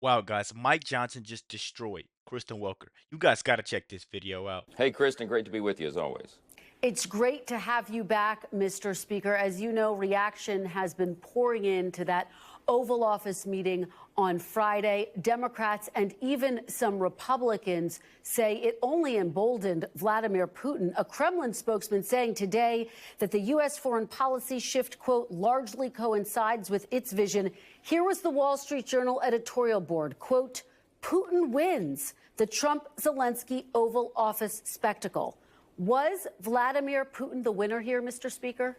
Wow, guys, Mike Johnson just destroyed Kristen Welker. You guys got to check this video out. Hey, Kristen, great to be with you as always. It's great to have you back, Mr. Speaker. As you know, reaction has been pouring into that Oval Office meeting on Friday. Democrats and even some Republicans say it only emboldened Vladimir Putin. A Kremlin spokesman saying today that the U.S. foreign policy shift, quote, largely coincides with its vision. Here was the Wall Street Journal editorial board, quote, Putin wins the Trump-Zelensky Oval Office spectacle. Was Vladimir Putin the winner here, Mr. Speaker?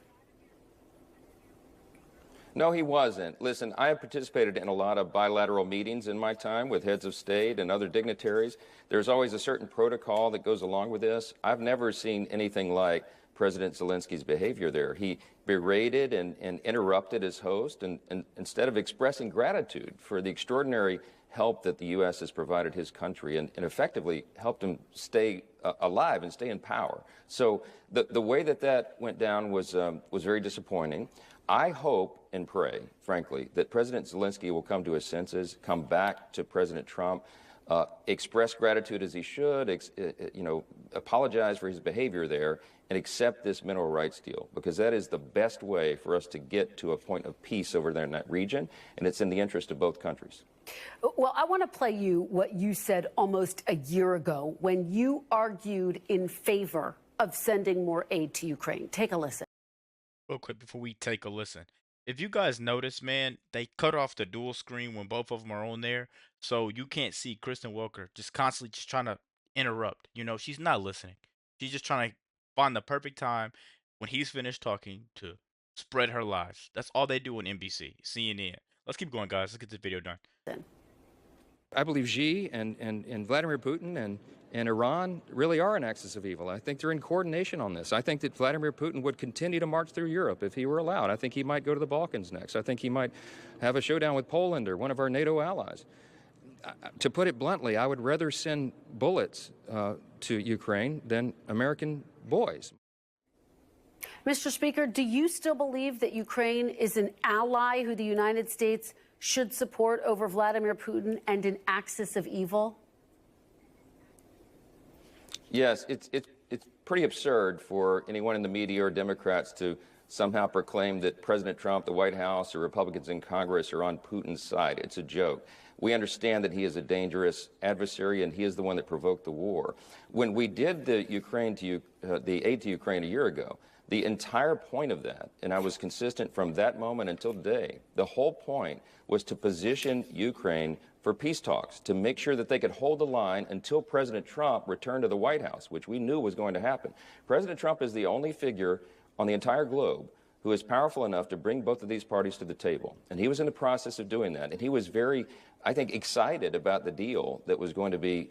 No, he wasn't. Listen, I have participated in a lot of bilateral meetings in my time with heads of state and other dignitaries. There's always a certain protocol that goes along with this. I've never seen anything like President Zelensky's behavior there. He berated and interrupted his host, and instead of expressing gratitude for the extraordinary help that the U.S. has provided his country and effectively helped him stay alive and stay in power. So the way that went down was very disappointing. I hope and pray, frankly, that President Zelensky will come to his senses, come back to President Trump, express gratitude as he should, apologize for his behavior there, and accept this mineral rights deal, because that is the best way for us to get to a point of peace over there in that region, and it's in the interest of both countries. Well, I want to play you what you said almost a year ago when you argued in favor of sending more aid to Ukraine. Take a listen. Real quick before we take a listen. If you guys notice, man, they cut off the dual screen when both of them are on there, so you can't see Kristen Welker just constantly just trying to interrupt. You know, she's not listening. She's just trying to find the perfect time when he's finished talking to spread her lies. That's all they do on NBC, CNN. Let's keep going, guys. Let's get this video done. I believe Xi and Vladimir Putin and Iran really are an axis of evil. I think they're in coordination on this. I think that Vladimir Putin would continue to march through Europe if he were allowed. I think he might go to the Balkans next. I think he might have a showdown with Poland or one of our NATO allies. To put it bluntly, I would rather send bullets to Ukraine than American boys. Mr. Speaker, do you still believe that Ukraine is an ally who the United States should support over Vladimir Putin and an axis of evil? Yes, it's pretty absurd for anyone in the media or Democrats to somehow proclaim that President Trump, the White House, or Republicans in Congress are on Putin's side. It's a joke. We understand that he is a dangerous adversary, and he is the one that provoked the war. When we did the aid to Ukraine a year ago, the entire point of that, and I was consistent from that moment until today, the whole point was to position Ukraine for peace talks, to make sure that they could hold the line until President Trump returned to the White House, which we knew was going to happen. President Trump is the only figure on the entire globe who is powerful enough to bring both of these parties to the table. And he was in the process of doing that. And he was very, I think, excited about the deal that was going to be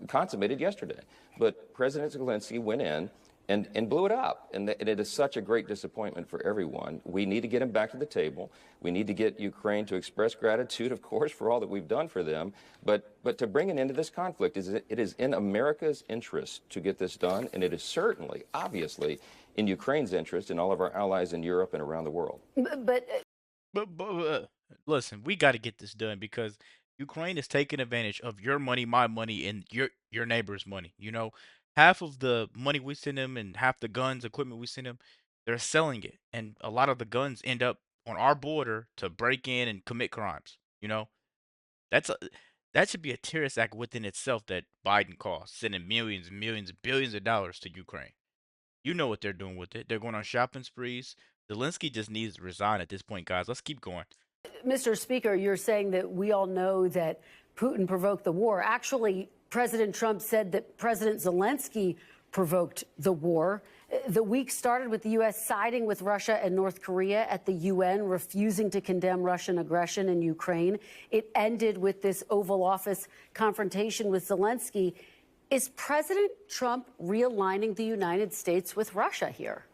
consummated yesterday. But President Zelensky went in and blew it up. And it is such a great disappointment for everyone. We need to get him back to the table. We need to get Ukraine to express gratitude, of course, for all that we've done for them. But to bring an end to this conflict, it is in America's interest to get this done. And it is certainly, obviously, in Ukraine's interest and all of our allies in Europe and around the world. But Listen, we got to get this done because Ukraine is taking advantage of your money, my money, and your neighbor's money. You know, half of the money we send them and half the guns, equipment we send them, they're selling it, and a lot of the guns end up on our border to break in and commit crimes. You know, that should be a terrorist act within itself that Biden caused, sending millions and millions and billions of dollars to Ukraine. You know what they're doing with it. They're going on shopping sprees. Zelensky just needs to resign at this point, guys. Let's keep going. Mr. Speaker, you're saying that we all know that Putin provoked the war. Actually, President Trump said that President Zelensky provoked the war. The week started with the U.S. siding with Russia and North Korea at the UN, refusing to condemn Russian aggression in Ukraine. It ended with this Oval Office confrontation with Zelensky. Is President Trump realigning the United States with Russia here?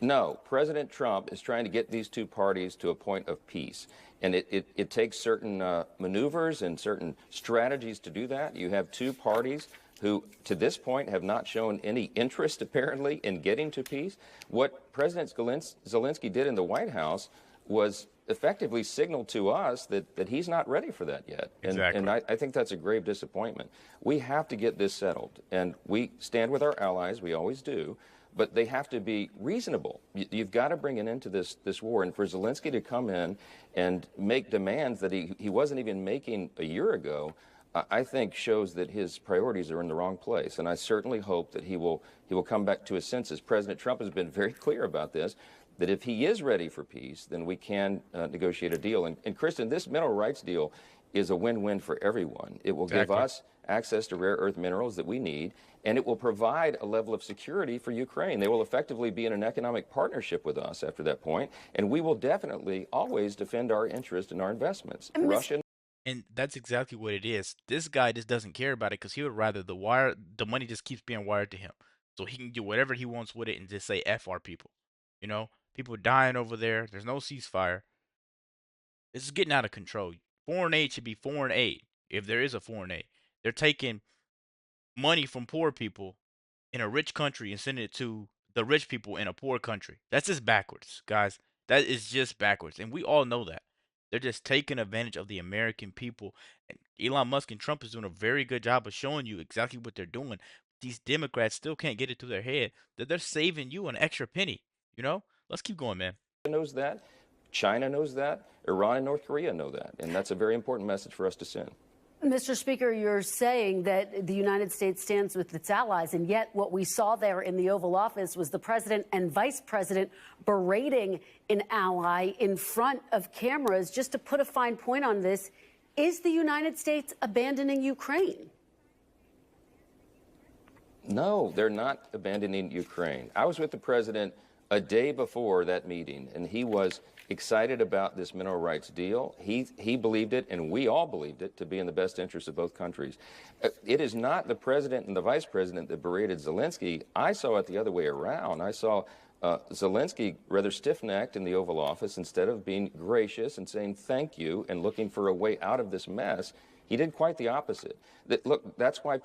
No, President Trump is trying to get these two parties to a point of peace. And it takes certain maneuvers and certain strategies to do that. You have two parties who, to this point, have not shown any interest, apparently, in getting to peace. What President Zelensky did in the White House was effectively signaled to us that he's not ready for that yet. Exactly. And I think that's a grave disappointment. We have to get this settled, and we stand with our allies, we always do, but they have to be reasonable. You've got to bring an end to this war, and for Zelensky to come in and make demands that he wasn't even making a year ago, I think shows that his priorities are in the wrong place. And I certainly hope that he will come back to his senses. President Trump has been very clear about this, that if he is ready for peace, then we can negotiate a deal. And Kristen, this mineral rights deal is a win-win for everyone. It will give us access to rare earth minerals that we need, and it will provide a level of security for Ukraine. They will effectively be in an economic partnership with us after that point, and we will definitely always defend our interest in our investments. Russia. And that's exactly what it is. This guy just doesn't care about it because he would rather the money just keeps being wired to him, so he can do whatever he wants with it and just say "F our people." You know, people dying over there. There's no ceasefire. This is getting out of control. Foreign aid should be foreign aid if there is a foreign aid. They're taking money from poor people in a rich country and sending it to the rich people in a poor country. That's just backwards, guys. That is just backwards, and we all know that. They're just taking advantage of the American people. And Elon Musk and Trump is doing a very good job of showing you exactly what they're doing. These Democrats still can't get it through their head that they're saving you an extra penny. You know? Let's keep going, man. Knows that. China knows that. Iran and North Korea know that. And that's a very important message for us to send. Mr. Speaker, you're saying that the United States stands with its allies, and yet what we saw there in the Oval Office was the president and vice president berating an ally in front of cameras. Just to put a fine point on this, is the United States abandoning Ukraine? No, they're not abandoning Ukraine. I was with the president a day before that meeting, and he was excited about this mineral rights deal. He believed it, and we all believed it, to be in the best interest of both countries. It is not the president and the vice president that berated Zelensky. I saw it the other way around. I saw Zelensky rather stiff-necked in the Oval Office. Instead of being gracious and saying thank you and looking for a way out of this mess, he did quite the opposite. Look, that's why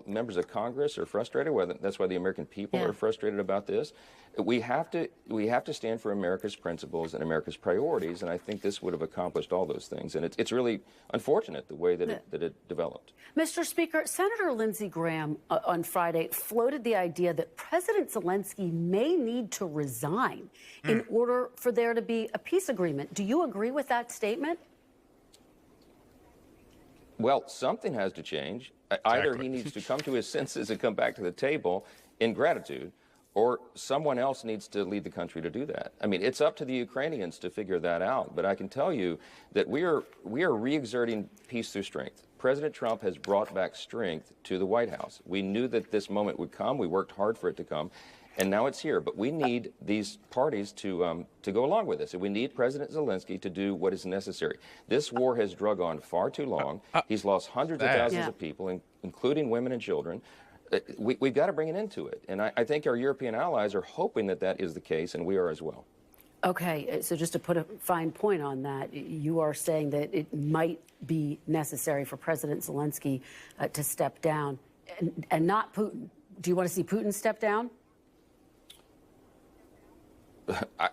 members of Congress are frustrated. That's why the American people are frustrated about this. We have to stand for America's principles and America's priorities, and I think this would have accomplished all those things. And it's really unfortunate the way that it developed. Mr. Speaker, Senator Lindsey Graham on Friday floated the idea that President Zelensky may need to resign in order for there to be a peace agreement. Do you agree with that statement? Well, something has to change. Either he needs to come to his senses and come back to the table in gratitude, or someone else needs to lead the country to do that. I mean, it's up to the Ukrainians to figure that out. But I can tell you that we are re-exerting peace through strength. President Trump has brought back strength to the White House. We knew that this moment would come. We worked hard for it to come. And now it's here. But we need these parties to go along with this. And we need President Zelensky to do what is necessary. This war has drug on far too long. He's lost hundreds of thousands of people, including women and children. We've got to bring an end to it. And I think our European allies are hoping that that is the case, and we are as well. Okay, so just to put a fine point on that, you are saying that it might be necessary for President Zelensky to step down and not Putin. Do you want to see Putin step down?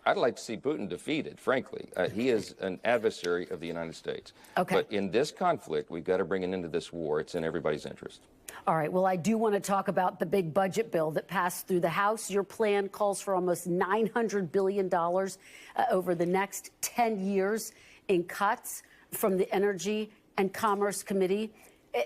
I'd like to see Putin defeated, frankly. He is an adversary of the United States. Okay. But in this conflict, we've got to bring an end to this war. It's in everybody's interest. All right. Well, I do want to talk about the big budget bill that passed through the House. Your plan calls for almost $900 billion over the next 10 years in cuts from the Energy and Commerce Committee.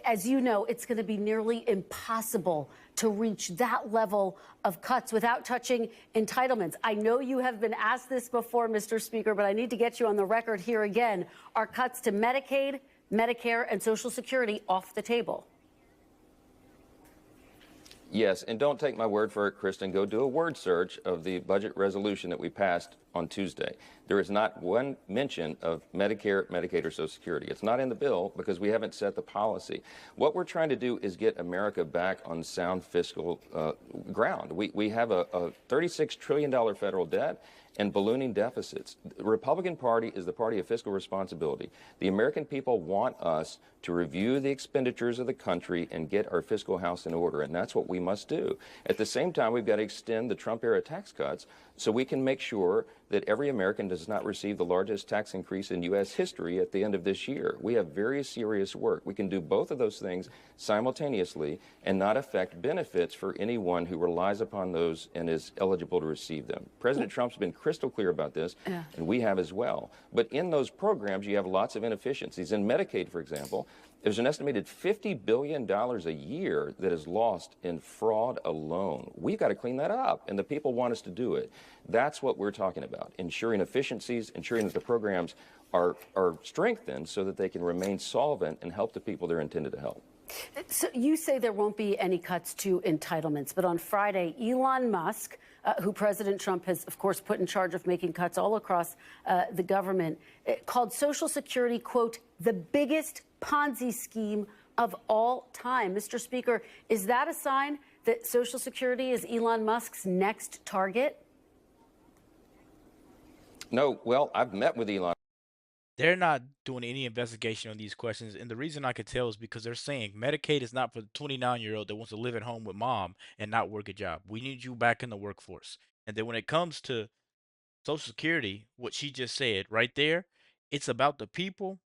As you know, it's going to be nearly impossible to reach that level of cuts without touching entitlements. I know you have been asked this before, Mr. Speaker, but I need to get you on the record here again. Are cuts to Medicaid, Medicare, and Social Security off the table? Yes, and don't take my word for it, Kristen. Go do a word search of the budget resolution that we passed on Tuesday. There is not one mention of Medicare, Medicaid, or Social Security. It's not in the bill because we haven't set the policy. What we're trying to do is get America back on sound fiscal ground. We have a $36 trillion federal debt and ballooning deficits. The Republican Party is the party of fiscal responsibility. The American people want us to review the expenditures of the country and get our fiscal house in order, and that's what we must do. At the same time, we've got to extend the Trump-era tax cuts so we can make sure that every American does not receive the largest tax increase in U.S. history at the end of this year. We have very serious work. We can do both of those things simultaneously and not affect benefits for anyone who relies upon those and is eligible to receive them. President Trump's been crystal clear about this, and we have as well. But in those programs, you have lots of inefficiencies. In Medicaid, for example, there's an estimated $50 billion a year that is lost in fraud alone. We've got to clean that up, and the people want us to do it. That's what we're talking about, ensuring efficiencies, ensuring that the programs are strengthened so that they can remain solvent and help the people they're intended to help. So you say there won't be any cuts to entitlements, but on Friday, Elon Musk, who President Trump has, of course, put in charge of making cuts all across the government, called Social Security, quote, the biggest Ponzi scheme of all time. Mr. Speaker, is that a sign that Social Security is Elon Musk's next target? No, well, I've met with Elon. They're not doing any investigation on these questions, and the reason I could tell is because they're saying Medicaid is not for the 29-year-old that wants to live at home with mom and not work a job. We need you back in the workforce. And then when it comes to Social Security, what she just said right there, it's about the people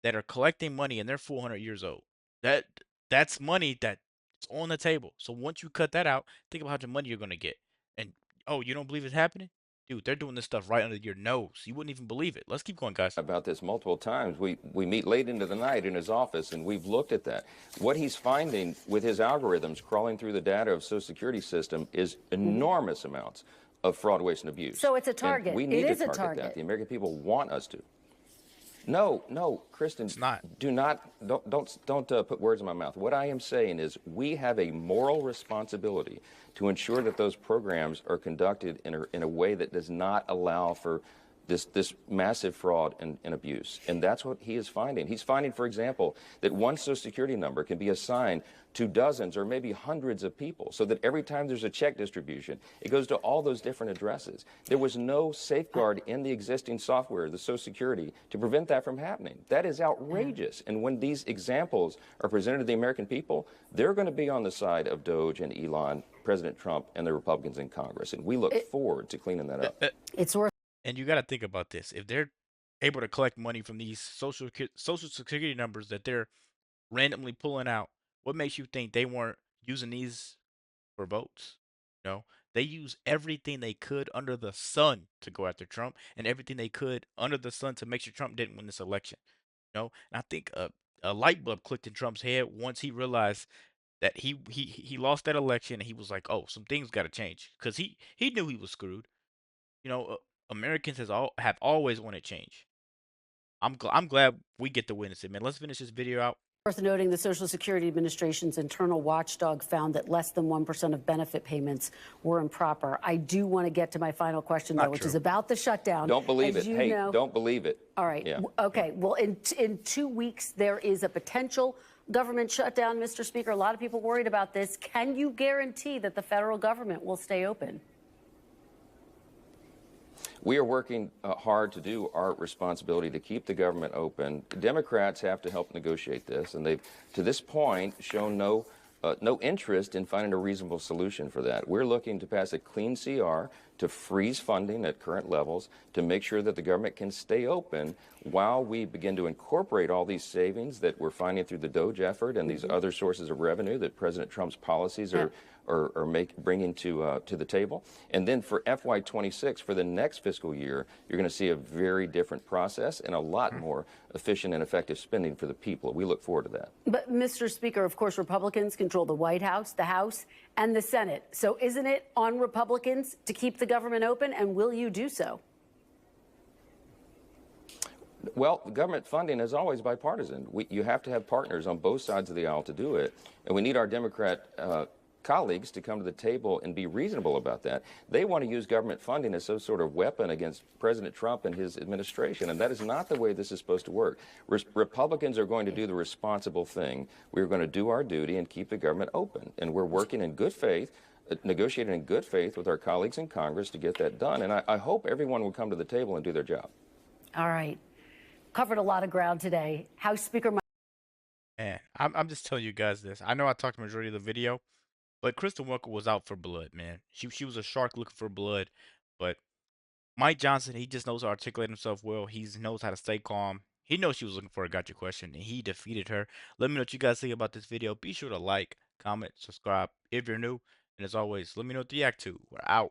that are collecting money and they're 400 years old. That that's money that's on the table. So once you cut that out, think about how much money you're gonna get. And oh, you don't believe it's happening? Dude, they're doing this stuff right under your nose. You wouldn't even believe it. Let's keep going, guys. About this multiple times. We meet late into the night in his office, and we've looked at that. What he's finding with his algorithms crawling through the data of Social Security system is enormous amounts of fraud, waste, and abuse. So it's a target. And we need It is to a target target. that. The American people want us to. No, Kristen, It's not. don't put words in my mouth. What I am saying is we have a moral responsibility to ensure that those programs are conducted in a way that does not allow for this massive fraud and abuse. And that's what he is finding. He's finding, for example, that one Social Security number can be assigned to dozens or maybe hundreds of people, so that every time there's a check distribution, it goes to all those different addresses. There was no safeguard in the existing software, the Social Security, to prevent that from happening. That is outrageous. And when these examples are presented to the American people, they're going to be on the side of Doge and Elon, President Trump, and the Republicans in Congress. And we look forward to cleaning that up. It's worth. And you got to think about this. If they're able to collect money from these social security numbers that they're randomly pulling out, what makes you think they weren't using these for votes? You know, they use everything they could under the sun to go after Trump, and everything they could under the sun to make sure Trump didn't win this election. You know, and I think a light bulb clicked in Trump's head once he realized that he lost that election, and he was like, oh, some things got to change, because he knew he was screwed. You know, Americans have always wanted change. I'm glad we get to witness it, man. Let's finish this video out. Worth noting, the Social Security Administration's internal watchdog found that less than 1% of benefit payments were improper. I do want to get to my final question, though, which is about the shutdown. Don't believe As it. you Hey, know- don't believe it. All right. Yeah. Okay. Well, in 2 weeks, there is a potential government shutdown, Mr. Speaker. A lot of people worried about this. Can you guarantee that the federal government will stay open? We are working hard to do our responsibility to keep the government open. Democrats have to help negotiate this, and they've, to this point, shown no interest in finding a reasonable solution for that. We're looking to pass a clean CR to freeze funding at current levels to make sure that the government can stay open while we begin to incorporate all these savings that we're finding through the Doge effort and these other sources of revenue that President Trump's policies are bringing to the table. And then for FY26, for the next fiscal year, you're going to see a very different process and a lot more efficient and effective spending for the people. We look forward to that. But, Mr. Speaker, of course, Republicans control the White House, the House, and the Senate. So isn't it on Republicans to keep the government open, and will you do so? Well, government funding is always bipartisan. You have to have partners on both sides of the aisle to do it, and we need our Democrat colleagues to come to the table and be reasonable about that. They want to use government funding as some sort of weapon against President Trump and his administration, and that is not the way this is supposed to work. Republicans are going to do the responsible thing. We're going to do our duty and keep the government open, and we're working in good faith, negotiating in good faith with our colleagues in Congress to get that done, and I hope everyone will come to the table and do their job. All right. Covered a lot of ground today. House Speaker. Man, I'm just telling you guys this. I know I talked the majority of the video, but Kristen Welker was out for blood, man. She was a shark looking for blood. But Mike Johnson, he just knows how to articulate himself well. He knows how to stay calm. He knows she was looking for a gotcha question, and he defeated her. Let me know what you guys think about this video. Be sure to like, comment, subscribe if you're new. And as always, let me know what to react to. We're out.